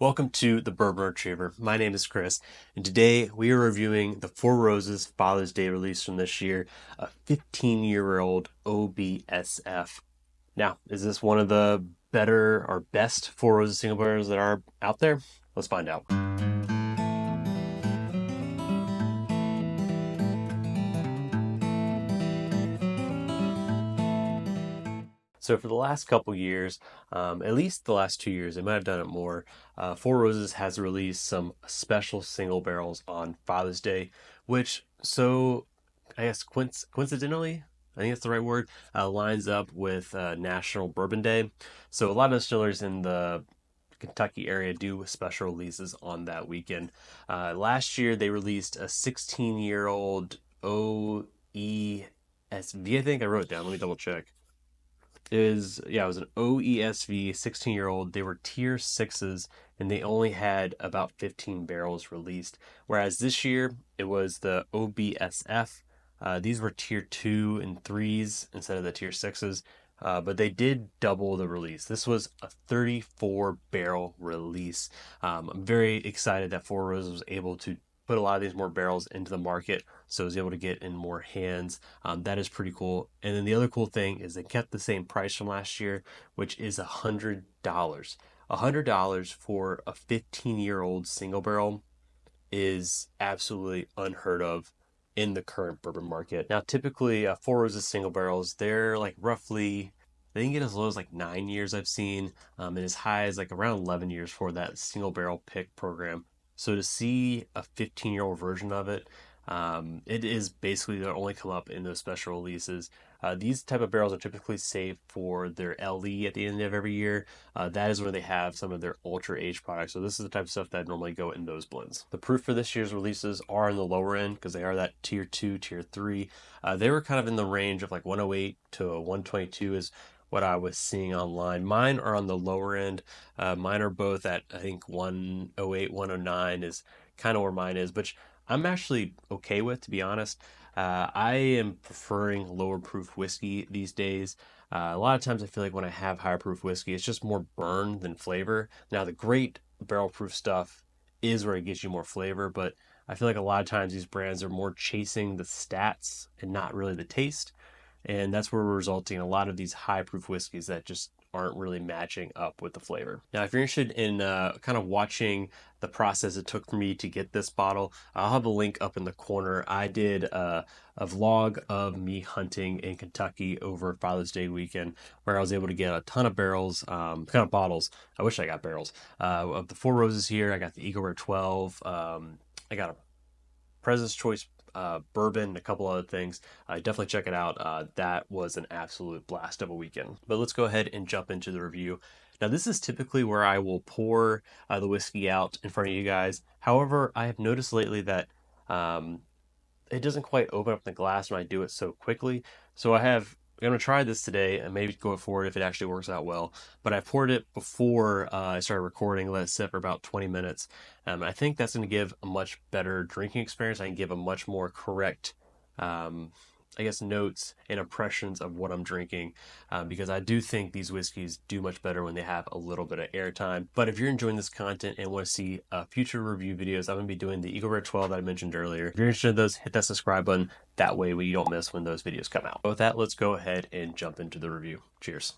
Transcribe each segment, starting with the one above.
Welcome to the Bourbon Retriever. My name is Chris, and today we are reviewing the Four Roses Father's Day release from this year, a 15-year-old OBSF. Now, is this one of the better or best Four Roses single barrels that are out there? Let's find out. So for the last couple years, at least the last 2 years, they might have done it more. Four Roses has released some special single barrels on Father's Day, which I guess coincidentally, I think that's the right word, lines up with National Bourbon Day. So a lot of distillers in the Kentucky area do special releases on that weekend. Last year they released a 16-year-old OESV. I think I wrote it down. Let me double check. It was an OESV 16-year-old. They were tier sixes and they only had about 15 barrels released. Whereas this year it was the OBSF. These were tier two and threes instead of the tier sixes. But they did double the release. This was a 34 barrel release. I'm very excited that Four Roses was able to put a lot of these more barrels into the market, so I was able to get in more hands. That is pretty cool. And then the other cool thing is they kept the same price from last year, which is $100. $100 for a 15-year-old single barrel is absolutely unheard of in the current bourbon market. Now, typically, Four Roses single barrels, they're like roughly, they can get as low as like 9 years I've seen, and as high as like around 11 years for that single barrel pick program. So to see a 15-year-old version of it, it is basically they'll only come up in those special releases. These type of barrels are typically saved for their LE at the end of every year. That is where they have some of their ultra aged products. So this is the type of stuff that normally go in those blends. The proof for this year's releases are in the lower end because they are that tier two, tier three. They were kind of in the range of like 108 to 122 is what I was seeing online. Mine are on the lower end. Mine are both at I think 108, 109 is kind of where mine is, which I'm actually okay with, to be honest. I am preferring lower proof whiskey these days. A lot of times I feel like when I have higher proof whiskey, it's just more burn than flavor. Now, the great barrel proof stuff is where it gives you more flavor, but I feel like a lot of times these brands are more chasing the stats and not really the taste. And that's where we're resulting in a lot of these high proof whiskeys that just aren't really matching up with the flavor. Now, if you're interested in kind of watching the process it took for me to get this bottle, I'll have a link up in the corner. I did a vlog of me hunting in Kentucky over Father's Day weekend where I was able to get a ton of barrels, kind of bottles. I wish I got barrels of the Four Roses here. I got the Eagle Rare 12. I got a President's Choice bourbon, a couple other things. Definitely check it out. That was an absolute blast of a weekend. But let's go ahead and jump into the review. Now, this is typically where I will pour the whiskey out in front of you guys. However, I have noticed lately that um, it doesn't quite open up the glass when I do it so quickly. So I'm going to try this today and maybe go forward if it actually works out well. But I poured it before I started recording, let it sit for about 20 minutes. I think that's going to give a much better drinking experience. I can give a much more correct, um, I guess, notes and impressions of what I'm drinking because I do think these whiskeys do much better when they have a little bit of airtime. But if you're enjoying this content and want to see future review videos, I'm going to be doing the Eagle Rare 12 that I mentioned earlier. If you're interested in those, hit that subscribe button. That way you don't miss when those videos come out. But with that, let's go ahead and jump into the review. Cheers.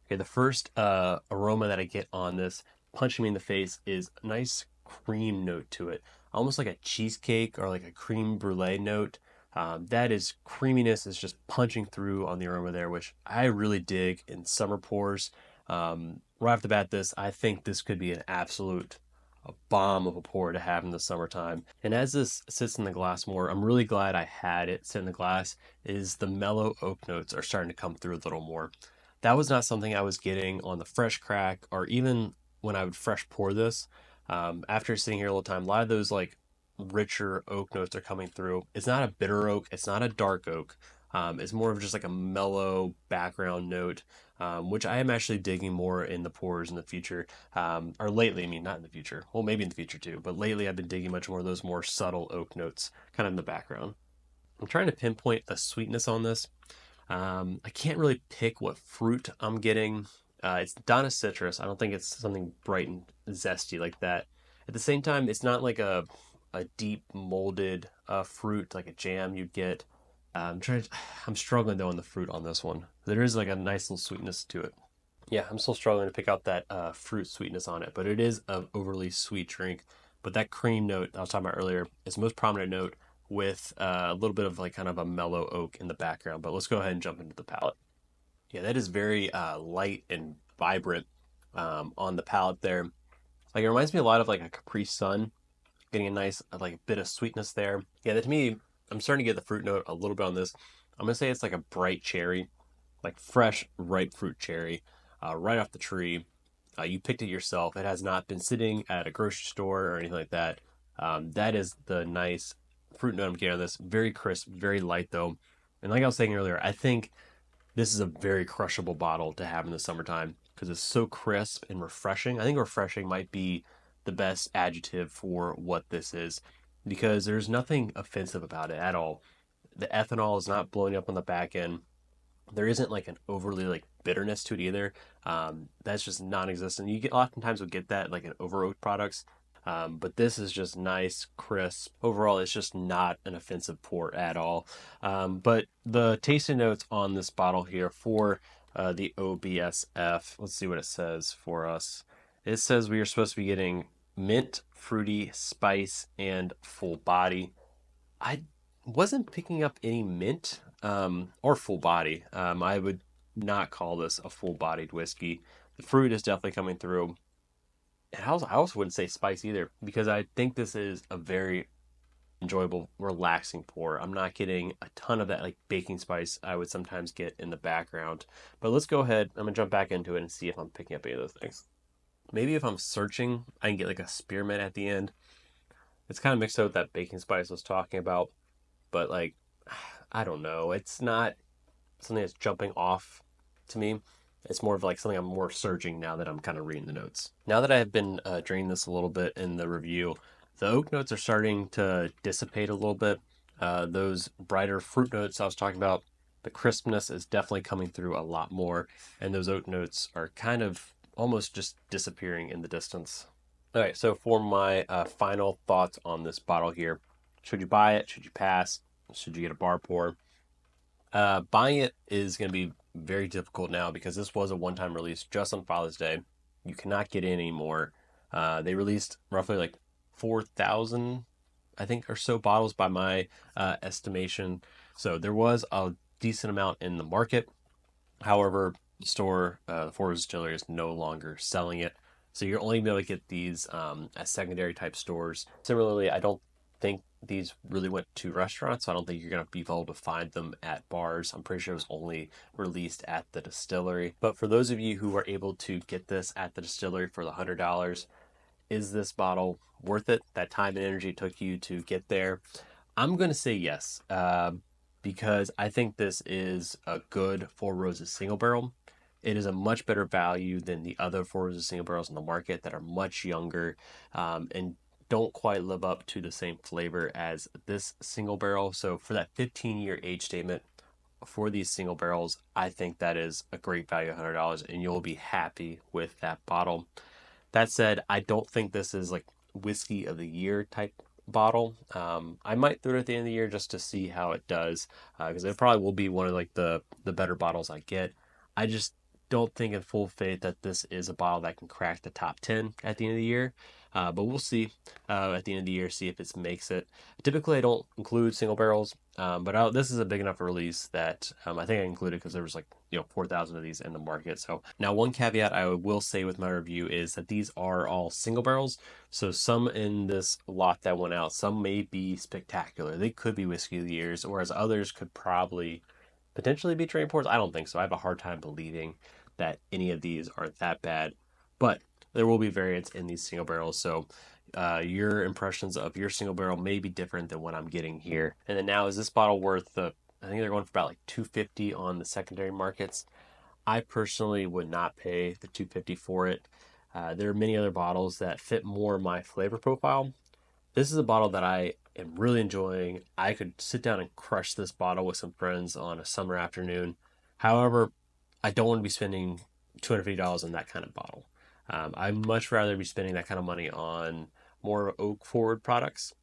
Okay, the first aroma that I get on this, punching me in the face, is a nice cream note to it. Almost like a cheesecake or like a creme brulee note. That is creaminess is just punching through on the aroma there, which I really dig in summer pours. Right off the bat, I think this could be an absolute a bomb of a pour to have in the summertime. And as this sits in the glass more, I'm really glad I had it sit in the glass, is the mellow oak notes are starting to come through a little more. That was not something I was getting on the fresh crack or even when I would fresh pour this. After sitting here a little time, a lot of those like richer oak notes are coming through. It's not a bitter oak, it's not a dark oak. It's more of just like a mellow background note, which I am actually digging more in the pours in the future. Or lately, I mean, not in the future. Well, maybe in the future too, but lately I've been digging much more of those more subtle oak notes kind of in the background. I'm trying to pinpoint the sweetness on this. I can't really pick what fruit I'm getting. It's not a citrus. I don't think it's something bright and zesty like that. At the same time, it's not like a deep molded fruit like a jam you'd get. I'm struggling though on the fruit on this one. There is like a nice little sweetness to it. Yeah, I'm still struggling to pick out that fruit sweetness on it, but it is an overly sweet drink. But that cream note I was talking about earlier is the most prominent note with a little bit of like kind of a mellow oak in the background. But let's go ahead and jump into the palate. Yeah, that is very light and vibrant on the palate there. Like it reminds me a lot of like a Capri Sun, getting a nice like bit of sweetness there. Yeah, that to me, I'm starting to get the fruit note a little bit on this. I'm gonna say it's like a bright cherry, like fresh, ripe fruit cherry, right off the tree. You picked it yourself. It has not been sitting at a grocery store or anything like that. That is the nice fruit note I'm getting on this. Very crisp, very light though. And like I was saying earlier, I think this is a very crushable bottle to have in the summertime because it's so crisp and refreshing. I think refreshing might be the best adjective for what this is because there's nothing offensive about it at all. The ethanol is not blowing up on the back end. There isn't like an overly like bitterness to it either. That's just non-existent. You get oftentimes will get that like in over oak products, but this is just nice, crisp. Overall, it's just not an offensive pour at all. But the tasting notes on this bottle here for the OBSF, let's see what it says for us. It says we are supposed to be getting mint, fruity, spice, and full body. I wasn't picking up any mint or full body. I would not call this a full bodied whiskey. The fruit is definitely coming through. And I also wouldn't say spice either because I think this is a very enjoyable, relaxing pour. I'm not getting a ton of that like baking spice I would sometimes get in the background. But let's go ahead. I'm gonna jump back into it and see if I'm picking up any of those things. Maybe if I'm searching, I can get like a spearmint at the end. It's kind of mixed up with that baking spice I was talking about, but like I don't know. It's not something that's jumping off to me. It's more of like something I'm more searching now that I'm kind of reading the notes. Now that I have been drinking this a little bit in the review, the oak notes are starting to dissipate a little bit. Those brighter fruit notes I was talking about, the crispness is definitely coming through a lot more, and those oak notes are kind of almost just disappearing in the distance. All right, so for my final thoughts on this bottle here, should you buy it? Should you pass? Should you get a bar pour? Buying it is going to be very difficult now because this was a one-time release just on Father's Day. You cannot get in anymore. They released roughly like 4,000, I think, or so bottles by my estimation. So there was a decent amount in the market. However, the store, the Forest Distillery, is no longer selling it. So you're only going to be able to get these at secondary type stores. Similarly, I don't think these really went to restaurants, so I don't think you're going to be able to find them at bars. I'm pretty sure it was only released at the distillery. But for those of you who are able to get this at the distillery for the $100, is this bottle worth it? That time and energy it took you to get there? I'm going to say yes, because I think this is a good Four Roses single barrel. It is a much better value than the other Four Roses single barrels in the market that are much younger and don't quite live up to the same flavor as this single barrel. So for that 15-year age statement for these single barrels, I think that is a great value, $100, and you'll be happy with that bottle. That said, I don't think this is like whiskey of the year type bottle. I might throw it at the end of the year just to see how it does, because it probably will be one of like the better bottles I get. I just don't think in full faith that this is a bottle that can crack the top 10 at the end of the year. But we'll see at the end of the year, see if it makes it. Typically, I don't include single barrels, but this is a big enough release that I think I included because there was like 4,000 of these in the market. So now one caveat I will say with my review is that these are all single barrels. So some in this lot that went out, some may be spectacular. They could be whiskey of the years, whereas others could probably potentially be train pours. I don't think so. I have a hard time believing that any of these are that bad, but there will be variants in these single barrels. So your impressions of your single barrel may be different than what I'm getting here. And then now, is this bottle worth I think they're going for about like $250 on the secondary markets. I personally would not pay the $250 for it. There are many other bottles that fit more my flavor profile. This is a bottle that I am really enjoying. I could sit down and crush this bottle with some friends on a summer afternoon. However, I don't want to be spending $250 on that kind of bottle. I'd much rather be spending that kind of money on more oak forward products.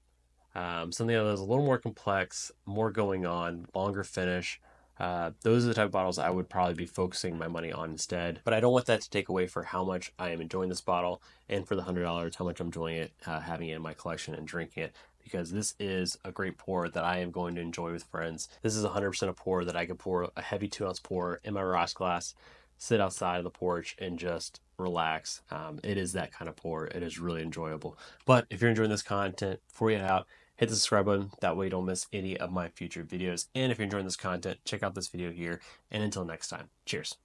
Something that is a little more complex, more going on, longer finish. Those are the type of bottles I would probably be focusing my money on instead. But I don't want that to take away for how much I am enjoying this bottle, and for the $100, how much I'm enjoying it, having it in my collection and drinking it. Because this is a great pour that I am going to enjoy with friends. This is 100% a pour that I could pour a heavy 2-ounce pour in my rocks glass, sit outside of the porch, and just relax. It is that kind of pour. It is really enjoyable. But if you're enjoying this content, before you head out, hit the subscribe button. That way you don't miss any of my future videos. And if you're enjoying this content, check out this video here. And until next time, cheers.